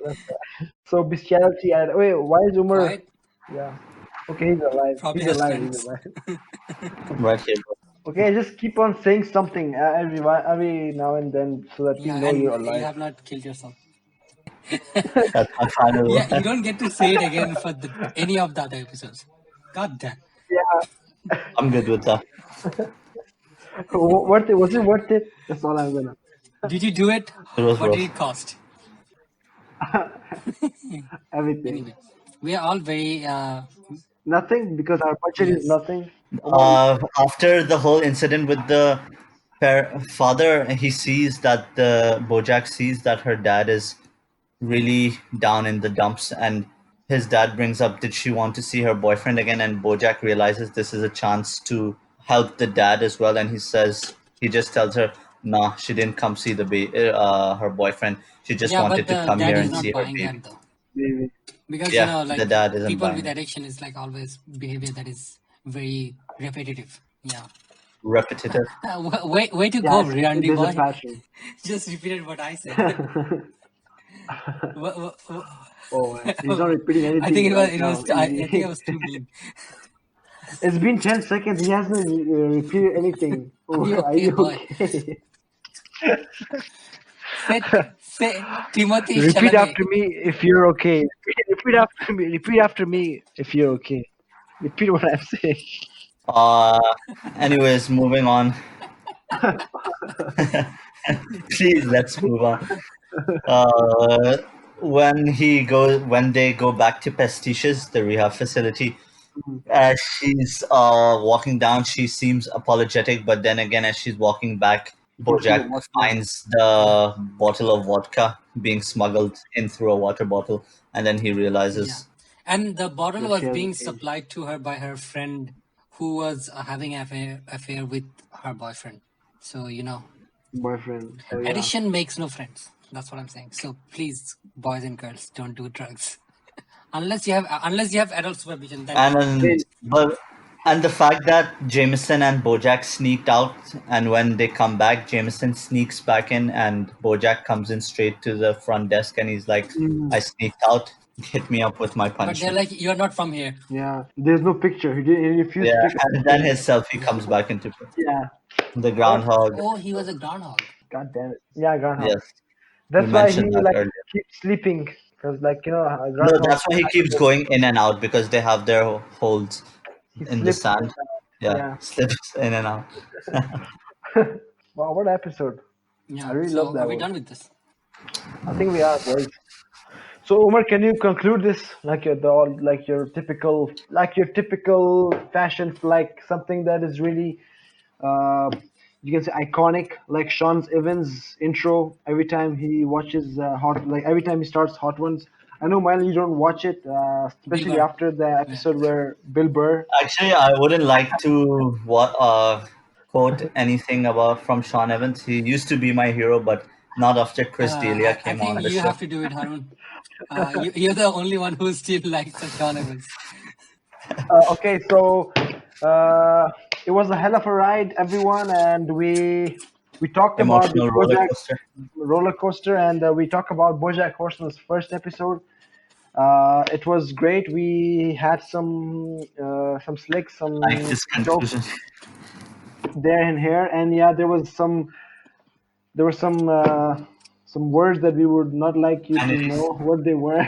C: So bestiality and wait, why is Umar?
B: quiet.
C: Yeah. Okay, he's alive.
B: Probably
C: He's
B: has
C: alive. He's
B: friends.
C: alive.
A: Right here, bro.
C: Okay, just keep on saying something every now and then so that we
B: Yeah,
C: know
B: and
C: you're
B: you
C: alive.
B: have not killed yourself.
A: That's my final
B: Yeah, you
A: word.
B: don't get to say it again for any of the other episodes. God damn.
C: Yeah.
A: I'm good with that.
C: Worth it? Was it worth it? That's all I'm gonna.
B: Did you do it?
A: It was
B: What did
A: rough.
B: it cost?
C: Everything.
B: Anyway, we are all very
C: Nothing because our budget is
B: yes.
C: nothing. Omar,
A: After the whole incident with the father, he sees that the Bojack sees that her dad is really down in the dumps, and his dad brings up, "Did she want to see her boyfriend again?" And Bojack realizes this is a chance to help the dad as well, and he just tells her, "Nah, she didn't come see her boyfriend. She just
B: Yeah, but
A: wanted to
B: the
A: come
B: dad
A: here
B: is
A: and
B: not
A: see her
B: buying
A: baby."
B: that though.
C: baby.
B: Because
A: Yeah, the
B: like
A: dad isn't
B: people
A: buying
B: with
A: it.
B: addiction is like always behavior that is very repetitive. Yeah.
A: Repetitive.
B: Way to
C: Yeah,
B: go, Randy
C: there's a
B: boy.
C: pattern.
B: Just repeated what I said. Wha- wha-
C: Oh, he's not repeating
B: I think
C: anything
B: it was
C: right
B: it
C: now.
B: was I think I was too mean.
C: It's been 10 seconds. He hasn't repeated anything.
B: Are
C: Oh,
B: you
C: are
B: okay,
C: you
B: boy?
C: okay?
B: Say Timothy
C: Repeat
B: Chalamet.
C: after me if you're okay. Repeat after me. Repeat after me if you're okay. Repeat what I'm saying.
A: Uh, Anyways, moving on. Please, let's move on. Uh, when they go back to Pastiches, the rehab facility, as she's walking down, she seems apologetic, but then again, as she's walking back,
C: You can see the
A: Bojack
C: water.
A: finds the bottle of vodka being smuggled in through a water bottle, and then he
B: Yeah.
A: realizes,
B: And the bottle
C: That she
B: was
C: has a
B: being
C: cage.
B: supplied to her by her friend who was having an affair with her boyfriend. So,
C: Boyfriend. So yeah.
B: addition makes no friends. That's what I'm saying. So please, boys and girls, don't do drugs. Unless you have adult supervision, then
A: and
B: do it.
A: then, but and the fact that Jameson and Bojack sneaked out, and when they come back, Jameson sneaks back in, and Bojack comes in straight to the front desk, and he's like,
C: Mm,
A: "I sneaked out. Hit me up with my
B: But they're
A: punishment."
B: like, you're not from here.
C: yeah. There's no picture. He refused to
A: Yeah,
C: take a
A: and then
C: picture.
A: his selfie
B: Yeah.
A: comes back into play.
C: Yeah.
A: The
C: What?
A: groundhog.
B: Oh, he was a groundhog.
C: God damn it. Yeah, groundhog.
A: Yes, we
C: That's why he
A: mentioned that
C: like
A: earlier.
C: keeps sleeping because a
A: No,
C: groundhog
A: that's why he keeps going in and out because they have their holes
C: he
A: in the
C: slips.
A: sand. Yeah,
C: Yeah.
A: slips in and out.
C: Wow, what episode! I
B: Yeah.
C: really love
B: So are
C: that
B: we
C: one.
B: done with this?
C: I think we are, boys. So Omar, can you conclude this like your typical fashion, like something that is really uh, you can say iconic, like Sean Evans intro every time he watches every time he starts Hot Ones. I know, Milo, you don't watch it,
B: Bill
C: especially
B: Burr.
C: after the
B: Yeah.
C: episode where Bill Burr.
A: Actually, I wouldn't like to quote anything about from Sean Evans. He used to be my hero, but not after Chris D'Elia
B: I
A: came
B: think
A: on the
B: you
A: show.
B: have to do it, Harun. You're the only one who still likes Sean Evans.
C: Okay, so uh, it was a hell of a ride, everyone, and we talked about the
A: Emotional roller
C: BoJack
A: coaster.
C: roller coaster, and we talked about BoJack Horseman's first episode. It was great. We had some slicks,
A: Like
C: some
A: this
C: jokes
A: conclusion.
C: there and here, and yeah, there were some words that we would not like you
A: And
C: to
A: it is
C: know what they were.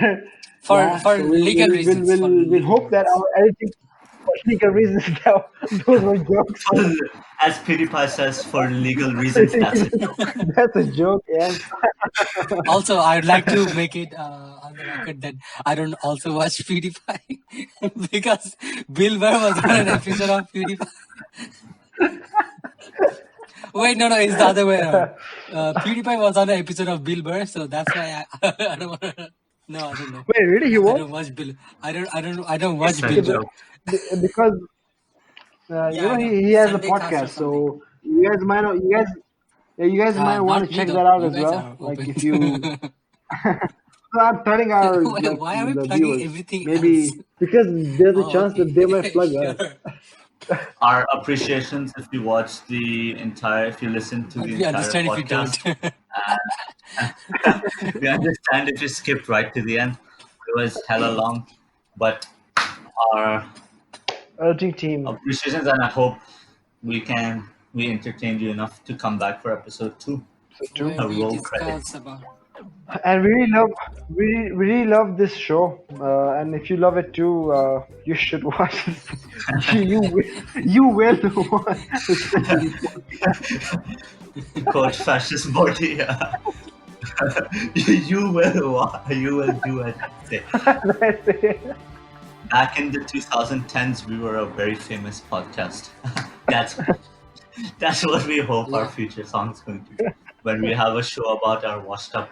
B: For
C: Yeah,
B: for
C: so
B: legal reasons. For
C: we'll
B: legal
C: hope that
B: reasons.
C: our editing for legal reasons that those were jokes.
A: for, as PewDiePie says, for legal reasons, that's a joke.
C: That's a joke. Yes.
B: Also, I'd like to make it on the record that I don't also watch PewDiePie because Bill Burr was on an episode of PewDiePie. Wait, no, it's the other way around. PewDiePie was on an episode of Bill Burr, so that's why I don't want to. No, I don't know.
C: Wait, really? He
B: I
C: was?
B: don't watch Bill. I don't
A: It's
B: watch
A: a
B: Bill
C: Okay,
B: Burr.
A: joke.
C: because
B: Yeah, I know.
C: he has a
B: Sunday cast or
C: podcast,
B: something.
C: so you guys might want
B: Not
C: to
B: me
C: check
B: though.
C: that out
B: You
C: as
B: guys
C: well.
B: are
C: Like
B: open.
C: if you so I'm telling our like
B: Why are we
C: the
B: plugging
C: viewers
B: everything else?
C: maybe because there's a
B: Oh,
C: chance
B: okay.
C: that they might plug us.
B: Sure.
A: Our appreciations if you listen to
B: But
A: the
B: we
A: entire
B: understand if you don't.
A: podcast. We understand if you skipped right to the end. It was hella long, but our
C: Urging team.
A: appreciations, and I hope we entertained you enough to come back for episode 2.
C: So too.
B: Where
A: A
B: we
A: roll
B: discuss
A: credits.
B: about.
C: And we really love this show. And if you love it too, you should watch it. You will watch
A: Coach Fascist Body. You will do it.
C: That's it.
A: Back in the 2010s, we were a very famous podcast. that's that's what we hope our
B: Yeah.
A: future song is going to be. When we have a show about our washed up